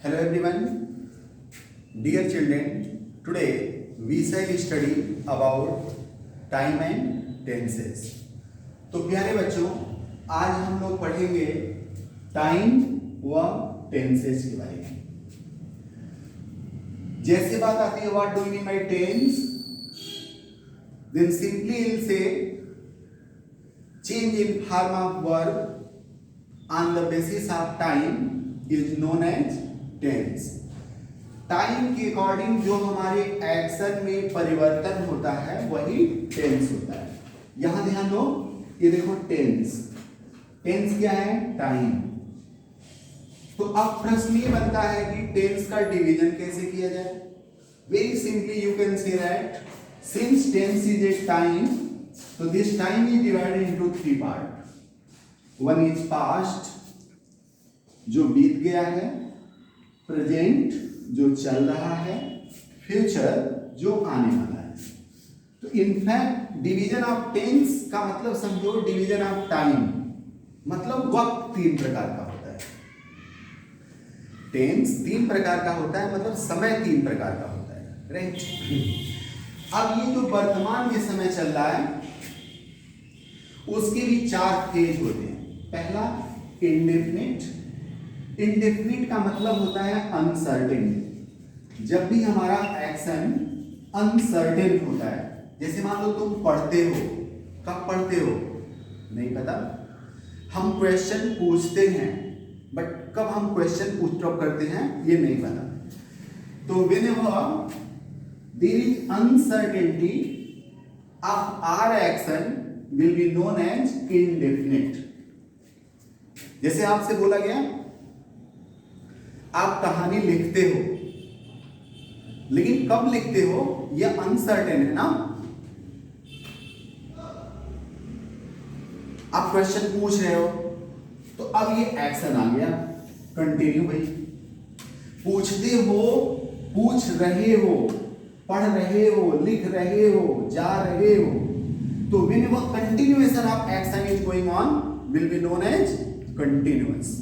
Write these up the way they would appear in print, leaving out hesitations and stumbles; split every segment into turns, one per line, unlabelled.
Hello everyone, dear children. Today we shall study about time and tenses. तो प्यारे बच्चों, आज हम लोग पढ़ेंगे टाइम व टेंसेस के बारे में। जैसे बात आती है what do you mean by tense, then simply we'll say change in form of verb on the basis of time is known as tense. Time के अकॉर्डिंग जो हमारे एक्शन में परिवर्तन होता है वही टेंस होता है। यहां ध्यान दो, ये देखो टेंस, टेंस क्या है? टाइम। तो अब प्रश्न ये बनता है कि टेंस का डिवीजन कैसे किया जाए। Very simply you can say that since tense is a time, तो this time is divided into three part. One is past, जो बीत गया है, प्रेजेंट जो चल रहा है, फ्यूचर जो आने वाला है। तो इनफैक्ट डिवीजन ऑफ टेंस का मतलब समझो डिवीजन ऑफ टाइम, मतलब वक्त तीन प्रकार का होता है। टेंस तीन प्रकार का होता है, मतलब समय तीन प्रकार का होता है, राइट। अब ये जो वर्तमान में समय चल रहा है उसके भी चार फेज होते हैं। पहला इंडेफिनिट। इंडेफिनिट का मतलब होता है अनसर्टेन। जब भी हमारा एक्शन अनसर्टेन होता है, जैसे मान लो तुम पढ़ते हो, कब पढ़ते हो नहीं पता, हम क्वेश्चन पूछते हैं बट कब हम क्वेश्चन पुट करते हैं ये नहीं पता। तो whenever there is uncertainty of our action will be known as indefinite. जैसे आपसे बोला गया आप कहानी लिखते हो, लेकिन कब लिखते हो यह अनसर्टेन है ना। आप क्वेश्चन पूछ रहे हो तो अब ये एक्शन आ गया, कंटिन्यू भाई। पूछते हो, पूछ रहे हो, पढ़ रहे हो, लिख रहे हो, जा रहे हो, तो whenever continuation of action is going on will be known as continuous.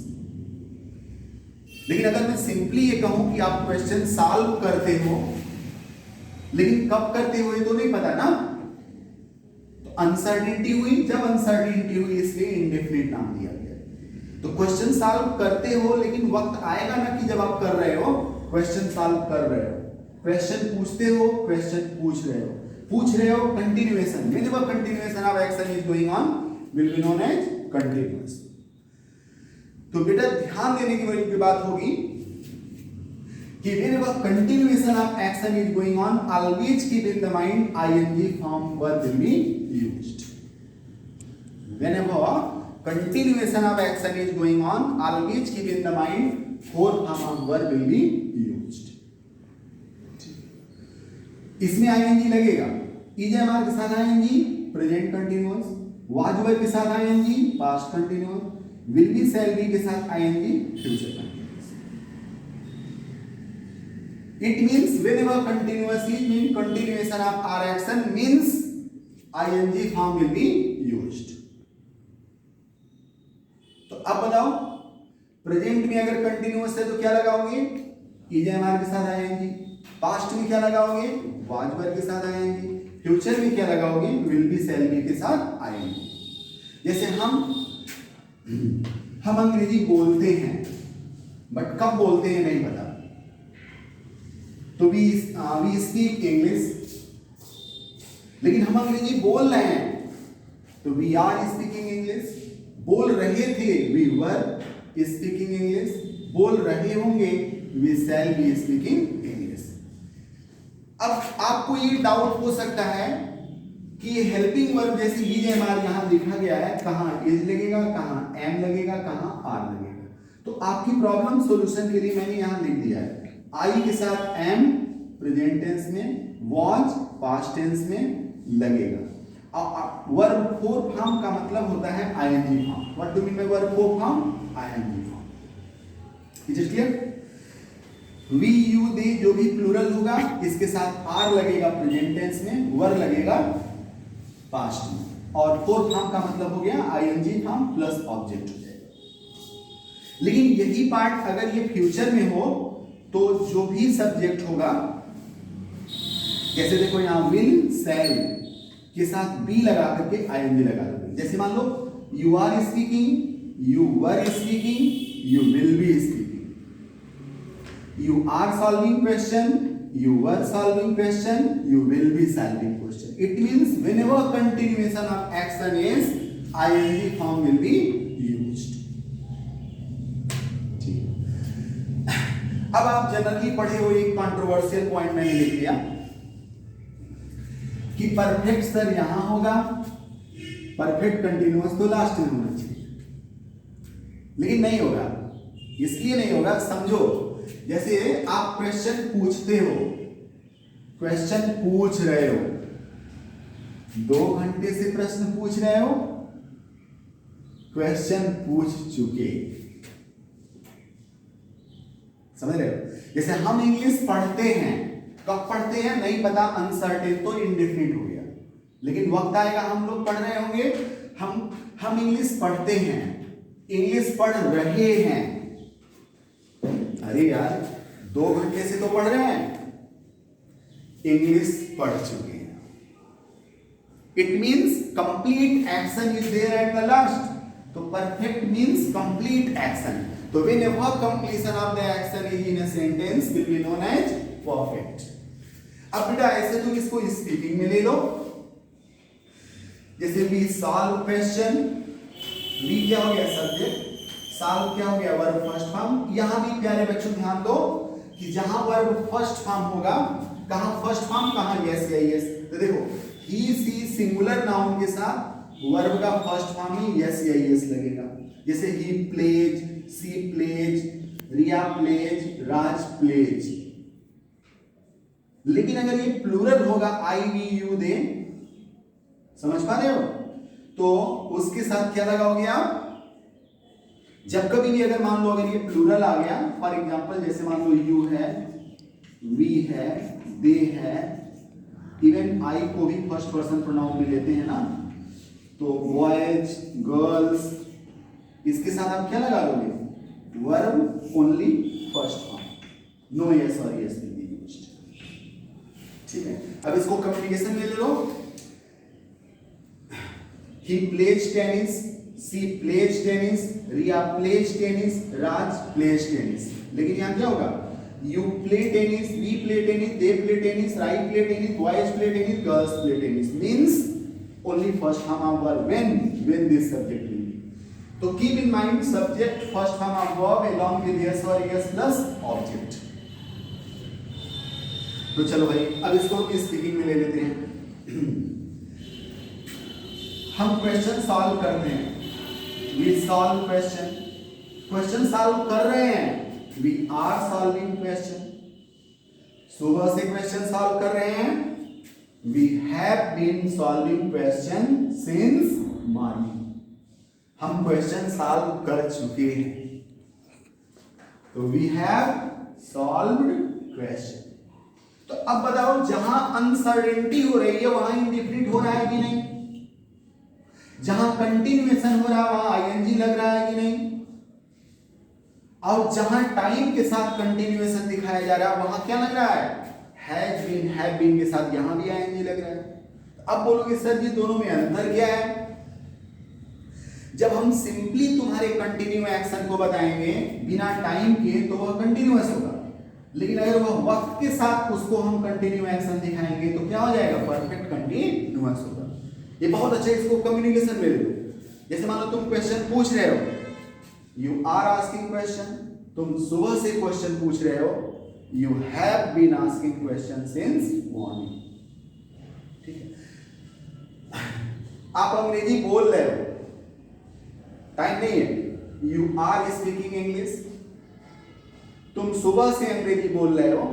लेकिन अगर मैं सिंपली ये कहूं कि आप क्वेश्चन सॉल्व करते हो, लेकिन कब करते हो ये तो नहीं पता ना, तो अनसर्टेनिटी हुई। जब अनसर्टेनिटी हुई इसलिए इंडेफिनिट नाम दिया गया। तो क्वेश्चन सॉल्व करते हो, लेकिन वक्त आएगा ना कि जब आप कर रहे हो क्वेश्चन सॉल्व कर रहे हो, क्वेश्चन पूछते हो, क्वेश्चन पूछ रहे हो continuation. Whenever continuation of action is going on will be known as continuous. तो बेटा ध्यान देने की बात होगी कि whenever continuation of action is going on, always keep in the mind ing form verb will be used. Whenever continuation of action is going on, always keep in the mind fourth form of verb will be used. इसमें ing लगेगा, is के साथ ing present continuous, was के साथ ing past continuous, will be shall be के साथ ing future continuous. It means whenever continuously mean continuation of our action means ing form will be used. तो अब बताओ प्रेजेंट में अगर कंटिन्यूअस है तो क्या लगाओगे? is के साथ ing। पास्ट में क्या लगाओगे? was के साथ ing। फ्यूचर में क्या लगाओगे? will be shall be के साथ ing। जैसे हम अंग्रेजी बोलते हैं बट कब बोलते हैं नहीं पता, तो वी स्पीक इंग्लिश, लेकिन हम अंग्रेजी बोल रहे हैं तो वी आर स्पीकिंग इंग्लिश। बोल रहे थे वी वर स्पीकिंग इंग्लिश, बोल रहे होंगे we shall be speaking English. अब आपको ये डाउट हो सकता है कि ये हेल्पिंग वर्ब जैसे ईजेएमआर यहां लिखा गया है, कहां इज लगेगा, कहां एम लगेगा, कहां आर लगेगा। तो आपकी प्रॉब्लम सॉल्यूशन के लिए मैंने यहां लिख दिया है आई के साथ एम प्रेजेंट टेंस में, वाज पास्ट टेंस में लगेगा। वर्ब फोर फॉर्म का मतलब होता है ING form. What do mean by verb four form? ING form. Is it clear? We you they जो भी प्लूरल होगा इसके साथ आर लगेगा प्रेजेंट टेंस में, वर लगेगा पास्ट में, और फोर्थ फॉर्म का मतलब हो गया आईएनजी फॉर्म प्लस ऑब्जेक्ट हो जाएगा। लेकिन यही पार्ट अगर ये फ्यूचर में हो तो जो भी सब्जेक्ट होगा, जैसे देखो यहां विल सेल के साथ बी लगा करके आईएनजी लगा दोगे। जैसे मान लो you are speaking, you were speaking, you will be speaking, you are solving question, you were solving question, you will be solving question. It means whenever continuation of action is, ing form will be used. ठीक। अब आप generally पढ़े हुए एक controversial point मैंने लिख लिया कि परफेक्ट सर यहां होगा, परफेक्ट कंटिन्यूअस तो लास्ट में होना चाहिए, लेकिन नहीं होगा। इसलिए नहीं होगा, समझो जैसे आप क्वेश्चन पूछते हो, क्वेश्चन पूछ रहे हो, 2 घंटे से प्रश्न पूछ रहे हो, क्वेश्चन पूछ चुके, समझ रहे हो। जैसे हम इंग्लिश पढ़ते हैं, कब पढ़ते हैं नहीं पता, अनसर्टेन तो इंडेफिनिट हो गया, लेकिन वक्त आएगा हम लोग पढ़ रहे होंगे। हम इंग्लिश पढ़ते हैं, इंग्लिश पढ़ रहे हैं, अरे यार 2 घंटे से तो पढ़ रहे हैं, इंग्लिश पढ़ चुके हैं। It means complete action is there at the last, तो परफेक्ट मीन्स कंप्लीट एक्शन। तो whenever completion of the action is in a sentence will be known as perfect. अब बेटा ऐसे तुम इसको स्पीकिंग में ले लो, जैसे वी सॉल्व क्वेश्चन, वी क्या हो गया सब्जेक्ट, सॉल्व क्या हो गया वर्ब फर्स्ट फॉर्म। यहां भी प्यारे बच्चों ध्यान दो कि जहां वर्ब फर्स्ट फॉर्म होगा, कहां फर्स्ट फॉर्म, कहां यस या यस। तो देखो ही सी सिंगुलर नाउन के साथ वर्ब का फर्स्ट फॉर्म ही यस या यस लगेगा। जैसे he plays, she plays, Riya plays, Raj plays. लेकिन अगर ये प्लूरल होगा, आई वी यू दे, समझ पा रहे हो, तो उसके साथ क्या लगाओगे आप, जब कभी भी अगर मान लो अगर ये प्लूरल आ गया, फॉर एग्जांपल जैसे मान लो यू है, वी है, दे है, इवन आई को भी फर्स्ट पर्सन प्रोनाउन में लेते हैं ना, तो बॉयज, गर्ल्स, इसके साथ आप क्या लगा लोगे, verb only first form, no s और यस विल बी यूज्ड। ठीक है, अब इसको कम्युनिकेशन में ले लो, he plays tennis, she plays tennis, Riya plays tennis, Raj plays tennis. लेकिन यहां क्या होगा, you play tennis, we play tennis, they play tennis, Rai play tennis, boys play tennis, girls play tennis. Means only first form of verb when this subject will be. तो keep in mind subject first form of verb along with yes और yes plus object. तो चलो भाई अब इसको हम speaking में ले लेते हैं। हम क्वेश्चन सॉल्व करते हैं, we solve question, question solve कर रहे हैं, we are solving question। सुबह से क्वेश्चन सॉल्व कर रहे हैं, we have been solving question since morning। हम क्वेश्चन सॉल्व कर चुके हैं, तो we have solved question। तो अब बताओ जहां अनसर्टेनिटी हो रही है वहां इंडेफिनिट हो रहा है कि नहीं, जहां कंटिन्यूएशन हो रहा है वहां आईएनजी लग रहा है कि नहीं, और जहां टाइम के साथ कंटिन्यूएशन दिखाया जा रहा है वहां क्या लग रहा है, हैज बीन, हैव बीन के साथ यहां भी आईएनजी लग रहा है। अब बोलोगे सर जी दोनों में अंतर क्या है। जब हम सिंपली तुम्हारे कंटिन्यू एक्शन को बताएंगे बिना टाइम के तो वह कंटिन्यूअस होगा, लेकिन अगर वह वक्त के साथ उसको हम कंटिन्यू एक्शन दिखाएंगे तो क्या हो जाएगा, परफेक्ट कंटिन्यूअस होगा। ये बहुत अच्छा, इसको कम्युनिकेशन में ले लो। जैसे मान लो तुम क्वेश्चन पूछ रहे हो, यू आर आस्किंग क्वेश्चन, तुम सुबह से क्वेश्चन पूछ रहे हो, you have been asking question since morning. ठीक है, आप अंग्रेजी बोल रहे हो, टाइम नहीं है, यू आर स्पीकिंग इंग्लिश, तुम सुबह से अंग्रेजी बोल रहे हो,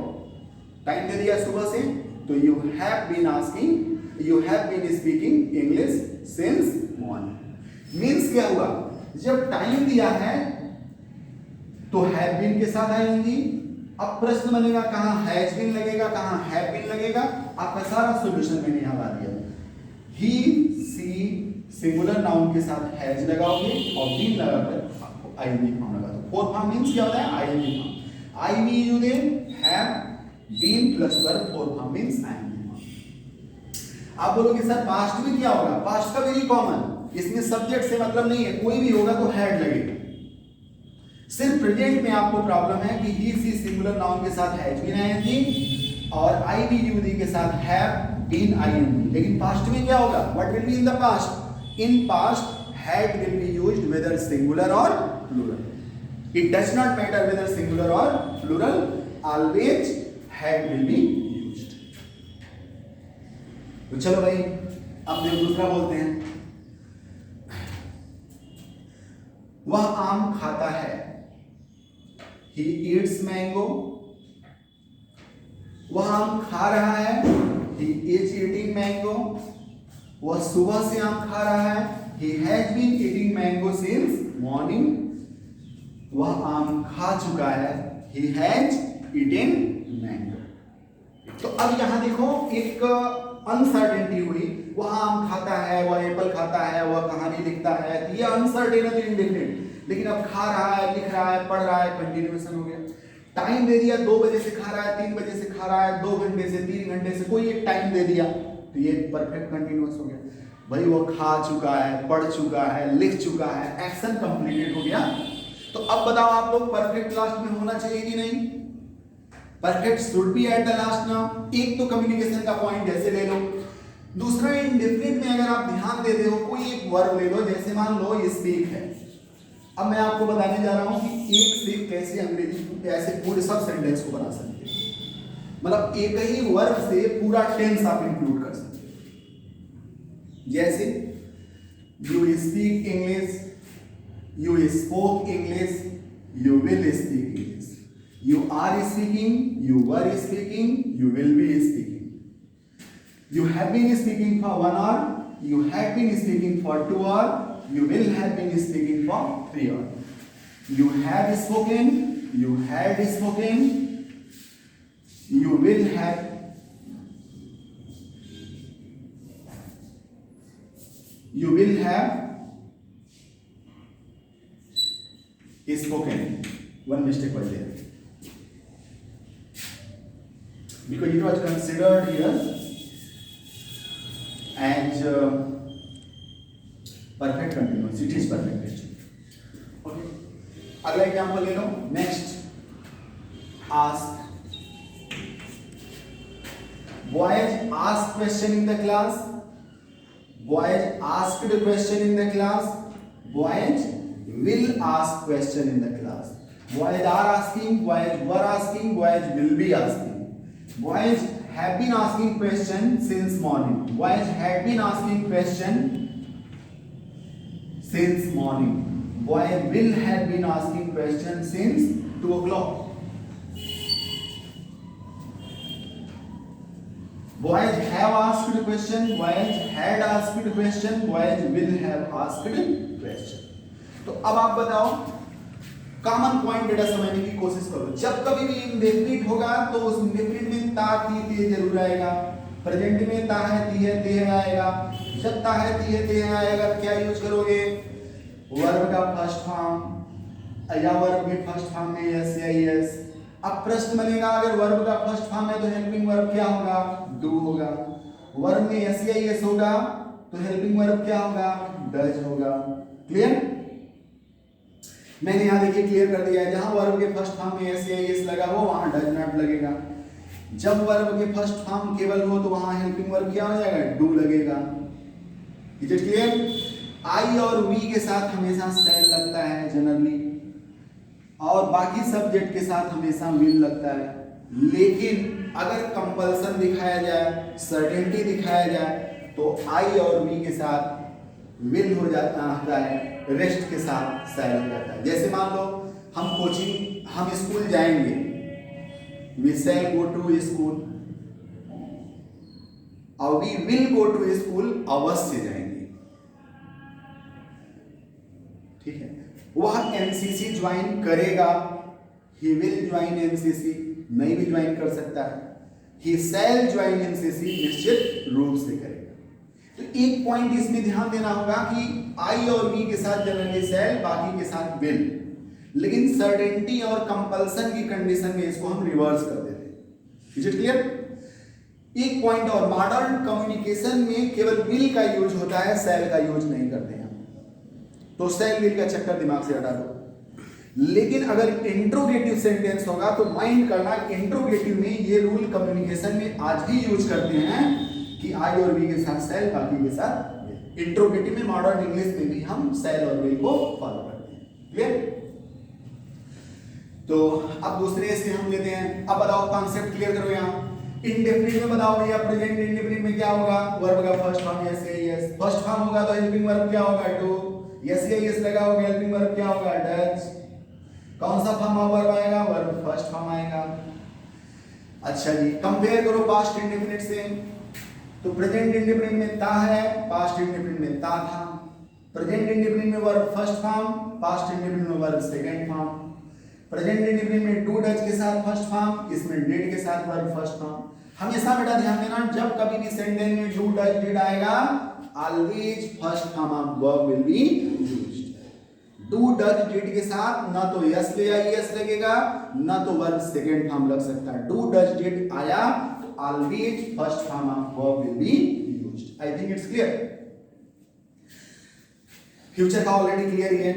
टाइम दे दिया सुबह से, तो you have been asking, you have been speaking English since morning. Means क्या हुआ, जब टाइम दिया है तो हैव बीन के साथ आएंगी। अब प्रश्न बनेगा कहां हैज बीन लगेगा, कहां हैव बीन लगेगा। आपका सारा सॉल्यूशन मैंने यहां ला दिया। ही, सी सिंगुलर नाउन के साथ हैज लगाओगे और बीन लगाकर आपको आईएनजी फॉर्म लगा दो, फोर्थ फॉर्म मींस क्या होता है? ING form. I we you they have been plus verb, fourth form means ING form. आप बोलोगे सर पास्ट में क्या होगा? पास्ट का वेरी कॉमन, इसमें सब्जेक्ट से मतलब नहीं है, कोई भी होगा तो हैड लगेगा। सिर्फ प्रेजेंट में आपको प्रॉब्लम है कि ही सी सिंगुलर नाउन के साथ हैज बीन आईएनजी और आई वी यू दी के साथ हैव बीन आईएनजी। लेकिन पास्ट में क्या होगा? What will be in the past? In past had will be used whether singular और plural. It does not matter whether singular और plural, always had will be used. तो चलो भाई अब दूसरा बोलते हैं। वह आम खाता है, he eats mango। वह आम खा रहा है, he is eating mango। वह सुबह से आम खा रहा है, he has been eating mango since morning। वह आम खा चुका है, he has eaten mango। तो अब यहां देखो एक अनसर्टेनिटी हुई, वह आम खाता है, वह एप्पल खाता है, वह कहानी लिखता है, ये अनसर्टेनिटी इंडेफिनिट। लेकिन अब खा रहा है, लिख रहा है, पढ़ रहा है, कंटिन्यूएशन हो गया। टाइम दे दिया, 2 बजे से खा रहा है, 3 बजे से खा रहा है, 2 घंटे से, 3 घंटे से, कोई एक टाइम दे दिया, तो ये परफेक्ट कंटिन्यूअस हो गया। भाई वो खा चुका है, पढ़ चुका है, लिख चुका है, एक्शन कंप्लीटेड हो गया। तो अब बताओ आप लोग परफेक्ट लास्ट में होना चाहिए कि नहीं? Perfect should be eight the last now. एक तो कम्युनिकेशन का पॉइंट जैसे ले लो, दूसरा इंडेफिनिट में अगर आप ध्यान देते हो कोई एक वर्ब ले लो, जैसे मान लो स्पीक है। अब मैं आपको बताने जा रहा हूं कि एक से कैसे अंग्रेजी ऐसे पूरे सब सेंटेंस को बना सकते हैं। मतलब एक ही वर्ब से पूरा टेंस आप इंक्लूड कर सकते हैं। जैसे you speak English, you spoke English, you will speak English, you are speaking, you were speaking, you will be speaking. You have been speaking for 1 hour, you have been speaking for 2 hours, you will have been speaking for 3 hours. You have spoken, you had spoken, you will have spoken. One mistake was there. Because it was considered here as perfect continuous. It is perfect actually. Okay. अगला example ले लो। Next ask. Boys ask question in the class, boys asked question in the class, boys will ask question in the class. Boys are asking, boys were asking, boys will be asking. Boys have been asking question since morning. Boys had been asking question since morning. Boy will have been asking question since 2 o'clock. Boys have asked question. Boys had asked question. Boys will have asked question. तो अब आप बताओ, common point data समझने की कोशिश करो। जब कभी भी इंडेफिनिट होगा तो उस इंडेफिनिट में ता ती ते जरूर आएगा। प्रेजेंट में ता है ती है ते है आएगा। जब ता है ती है ते है आएगा क्या यूज करोगे? वर्ब का फर्स्ट फॉर्म या वर्ब के फर्स्ट फॉर्म में यस या यस। अब प्रश्न बनेगा, अगर वर्ब का फर्स्ट फॉर्म है तो हेल्पिंग वर्ब क्या होगा? डू होगा। वर्ब में यस या यस होगा तो हेल्पिंग वर्ब क्या होगा? डज होगा। क्लियर? मैंने यहाँ देखिए क्लियर कर दिया है, जहां वर्ब के फर्स्ट फॉर्म में एस या एस लगा हो वहां डज नॉट लगेगा। जब वर्ब के फर्स्ट फॉर्म केवल हो तो वहां हेल्पिंग वर्ब क्या हो जाएगा? डू लगेगा। Is it clear? आई और वी के साथ हमेशा सेल लगता है जनरली, और बाकी सब्जेक्ट के साथ हमेशा विल लगता है। लेकिन अगर कंपल्सन दिखाया जाए, सर्टेनिटी दिखाया जाए, तो आई और वी के साथ विल हो जाता है, रेस्ट के साथ सेल हो जाता है। जैसे मान लो हम स्कूल जाएंगे, we shall go to school, और we will go to school, अवश्य जाएंगे। ठीक है? वह एनसीसी ज्वाइन करेगा, ही विल ज्वाइन एनसीसी, नहीं भी ज्वाइन कर सकता है। ही शैल ज्वाइन एनसीसी, निश्चित रूप से करेगा। तो एक पॉइंट इसमें ध्यान देना होगा कि आई और वी के साथ जनरली शैल, बाकी के साथ विल। लेकिन सर्टेनिटी और कंपल्सन की कंडीशन में इसको हम रिवर्स कर देते हैं। Is it clear? एक पॉइंट और, मॉडर्न कम्युनिकेशन में केवल विल का यूज होता है, सेल का यूज नहीं करते हैं, तो सेल विल का चक्कर दिमाग से हटा दो। लेकिन अगर इंट्रोगेटिव सेंटेंस होगा तो माइंड करना, इंट्रोगेटिव में ये रूल कम्युनिकेशन में आज भी यूज करते हैं कि आई और वी के साथ सेल, बाकी के साथ विल। इंट्रोगेटिव में, मॉडर्न इंग्लिश में भी हम सेल और विल को फॉलो करते हैं। क्लियर? तो अब दूसरे से हम लेते हैं। अब बताओ, कॉन्सेप्ट क्लियर करो। यहाँ इंडेफिनिट में बताओ भैया, प्रेजेंट इंडेफिनिट में क्या होगा? वर्ब का फर्स्ट फॉर्म यस या यस, फर्स्ट फॉर्म होगा तो हेल्पिंग वर्ब क्या होगा? डू। यस या यस लगा होगा, हेल्पिंग वर्ब क्या होगा? डज। कौन सा फॉर्म ऑफ वर्ब आएगा? वर्ब फर्स्ट फॉर्म आएगा। अच्छा जी, कंपेयर करो पास्ट इंडेफिनिट से। तो प्रेजेंट इंडेफिनिट में ता है, पास्ट इंडेफिनिट में ता था। प्रेजेंट इंडेफिनिट में verb first form, past indefinite में verb second form. Present indefinite में डू डज के साथ फर्स्ट फॉर्म, इसमें डिड के साथ वर्ब फर्स्ट फॉर्म। हमेशा बेटा ध्यान देना, जब कभी भी सेंटेंस में डू डज डिड आएगा, always first form of verb will be used. Do does did के साथ ना तो यस ले या यस लगेगा, ना तो वर्ब सेकंड फॉर्म लग सकता है। डू डज डिड आया तो always first form of verb will be used. I think it's clear. Future का ऑलरेडी क्लियर ही है,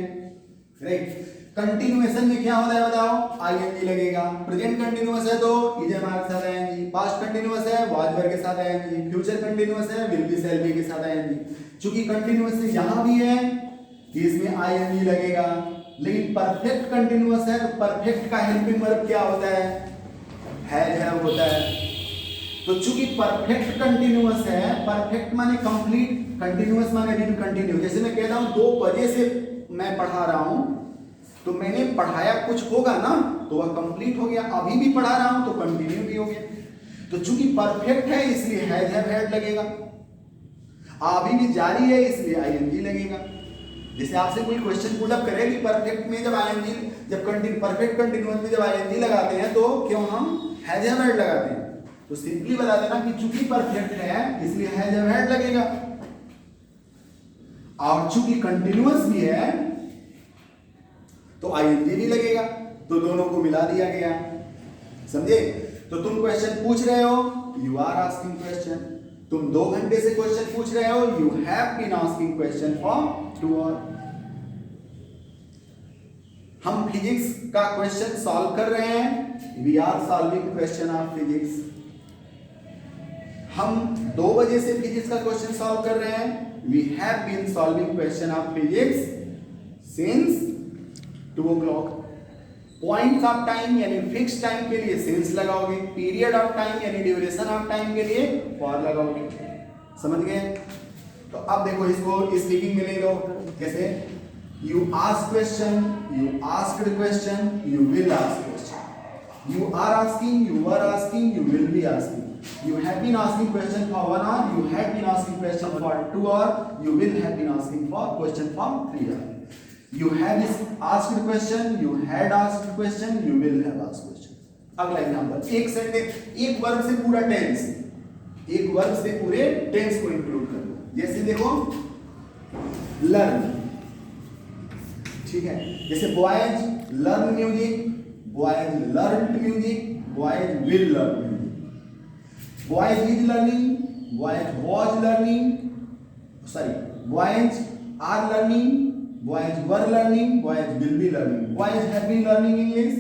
राइट? कंटिन्यूएशन में क्या होता है बताओ? आईएनजी लगेगा। प्रेजेंट कंटिन्यूअस है तो इज एम आर के साथ आईएनजी, पास्ट कंटिन्यूअस है वाज वर के साथ आईएनजी, फ्यूचर कंटिन्यूअस है विल बी शैल बी के साथ आईएनजी। चूंकि कंटिन्यूअस यहां भी है कि इसमें आईएनजी लगेगा, लेकिन परफेक्ट कंटिन्यूअस है तो परफेक्ट का हेल्पिंग वर्ब क्या होता है? हैव होता है। तो चूंकि परफेक्ट कंटिन्यूअस है, परफेक्ट माने कंप्लीट, कंटिन्यूअस माने विल कंटिन्यू। जैसे मैं कहता हूं 2 बजे से मैं पढ़ा रहा हूं, तो मैंने पढ़ाया कुछ होगा ना, तो वह कंप्लीट हो गया। अभी भी पढ़ा रहा हूं तो कंटिन्यू भी हो गया। तो चूंकि परफेक्ट है इसलिए हैव हैड लगेगा, अभी भी जारी है इसलिए आईएनजी लगेगा। जैसे आपसे कोई क्वेश्चन पुटअप करे कि परफेक्ट में जब आईएनजी, जब परफेक्ट कंटिन्यूअस में जब आईएनजी लगाते हैं तो क्यों हम हैज हैव हैड लगाते हैं? तो सिंपली बता देना कि चूंकि परफेक्ट है इसलिए हैज हैव हैड लगेगा, और चूंकि कंटिन्यूअस भी है तो आईएनजी भी लगेगा। तो दोनों को मिला दिया गया, समझे? तो तुम क्वेश्चन पूछ रहे हो, यू आर आस्किंग क्वेश्चन। तुम 2 घंटे से क्वेश्चन पूछ रहे हो, you have been asking question for 2 hour. हम फिजिक्स का क्वेश्चन सॉल्व कर रहे हैं, we are solving question of physics. हम 2 बजे से फिजिक्स का क्वेश्चन सॉल्व कर रहे हैं, we have been solving question of physics since 2 o'clock। Points of time यानी फिक्स टाइम के लिए सिंस लगाओगे, पीरियड ऑफ टाइम यानी ड्यूरेशन ऑफ टाइम के लिए फॉर लगाओगे। समझ गए? तो अब देखो इसको स्पीकिंग में ले लो। कैसे? You ask question, you asked question, you will ask question. You are asking, you were asking, you will be asking. You have been asking question for 1 hour, you have been asking question for 2 hours, you will have been asking for question for 3 hours. You have asked question, you had asked question, you will have asked question. अगला example, एक sentence, एक verb से पूरा tense, एक verb से पूरे tense को include कर दो। जैसे देखो लर्न, ठीक है? जैसे boys learn music, boys learned music, boys will learn music. Boys is learning, boys was learning, sorry boys are learning, boys were learning, boys will be learning. Boys have been learning English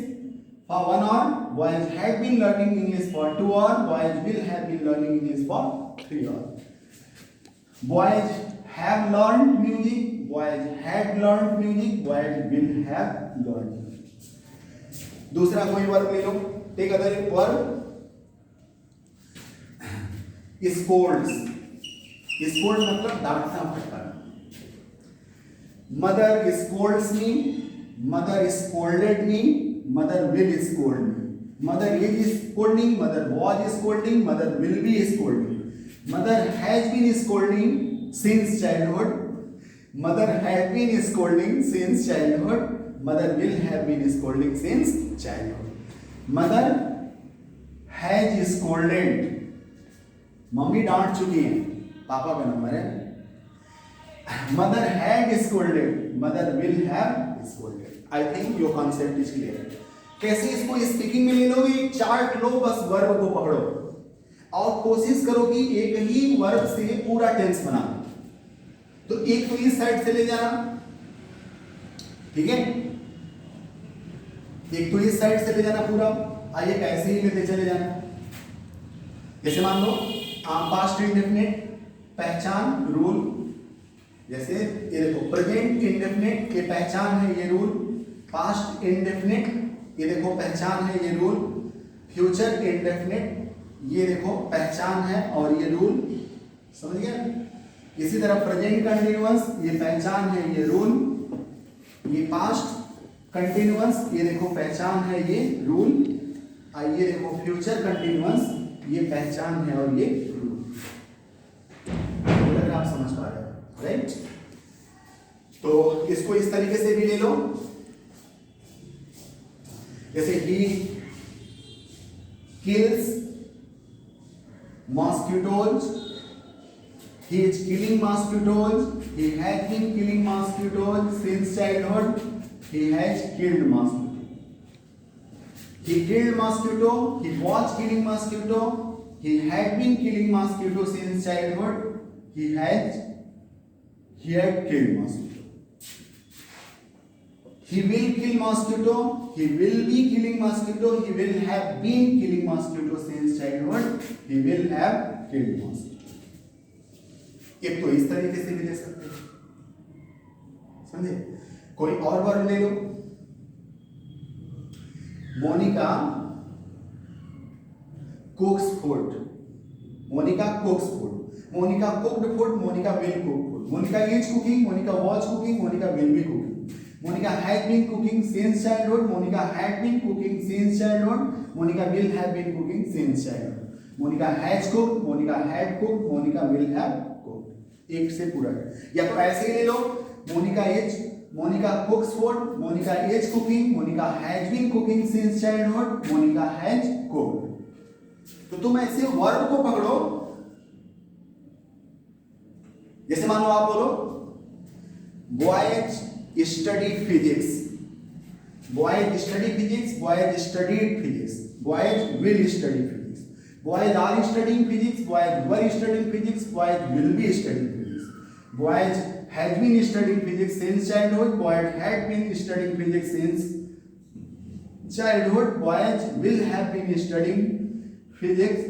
for 1 hour, boys had been learning English for 2 hours, boys will have been learning English for 3 hours. Boys have learned music, boys had learned music, boys will have learned. दूसरा कोई verb ले लो, take other verb. Scolds, scold मतलब डांटना फटकारना। Mother scolds me, mother scolded me, mother will scold me. Mother is scolding, mother was scolding, mother will be scolding. Mother has been scolding since childhood. Mother had been scolding since childhood. Mother will have been scolding since childhood. Mother has scolded. Mummy डांट चुकी है, पापा का number है। Mother had scolded, mother will have is golden. I think your concept is clear. कैसे इसको speaking में ले लो, एक चार्ट लो, बस वर्ब को पकड़ो और कोशिश करो कि एक ही वर्ब से पूरा टेंस बना। तो एक तो इस साइड से ले जाना, ठीक है, एक तो इस साइड से ले जाना पूरा। आइए कैसे ही लेते चले जाना। जैसे मान लो पास्ट इंडेफिनिट पहचान रूल, जैसे ये देखो प्रेजेंट इंडेफिनिट ये पहचान है ये रूल, पास्ट इंडेफिनिट ये देखो पहचान है ये रूल, फ्यूचर इंडेफिनिट ये देखो पहचान है और ये रूल, समझ गए। इसी तरह प्रेजेंट कंटिन्यूअस ये पहचान है ये रूल, ये पास्ट कंटिन्यूअस ये देखो पहचान है ये रूल, और ये देखो फ्यूचर कंटिन्यूअस ये पहचान है और ये रूल। अगर आप समझ पा रहे हो, राइट। तो इसको इस तरीके से भी ले लो, जैसे he kills mosquitoes, he is killing mosquitoes, he has been killing mosquitoes since childhood, he has killed mosquito, he killed mosquito, he was killing mosquito, he had been killing mosquito since childhood, he had killed mosquito, he will kill mosquito, he will be killing mosquito, he will have been killing mosquito since childhood, he will have killed mosquito। एक तो इस तरीके से भी ले सकते हैं, समझे। कोई और वर्ड ले लो, Monica cooks food, Monica cooks food, Monica cooked food, Monica will cook food, Monica is cooking, Monica was cooking, Monica will be cooking, Monica had been cooking since childhood, Monica had been cooking since childhood, Monica will have been cooking since childhood, Monica has cooked, Monica had cooked, Monica will have cooked। एक से पूरा है। या तो ऐसे ही ले लो, Monica is, Monica cooks food, Monica is cooking, Monica has been cooking since childhood, Monica has cooked। तो तुम ऐसे वर्ब को पकड़ो, जैसे मान लो आप बोलो boys study physics, boys study physics, boys studied physics, boys will study physics, boys are studying physics, boys were studying physics, boys will be studying physics, boys has been studying physics since childhood, boys had been studying physics since childhood, boys will have been studying physics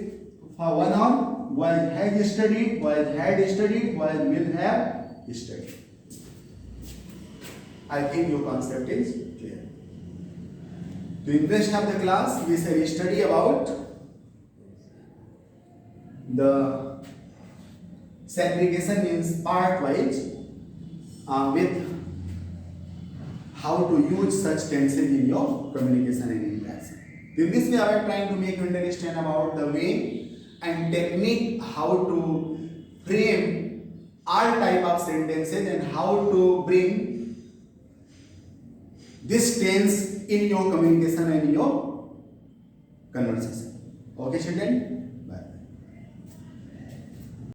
for one hour, boys has studied, boys had studied, boys will have studied। I think your concept is clear. To in rest of the class, we shall study about the segregation in part wise with how to use such tenses in your communication and interaction. In this way, I am trying to make you understand about the way and technique how to frame all type of sentences and how to bring this tense in your communication and your conversation. Okay, children?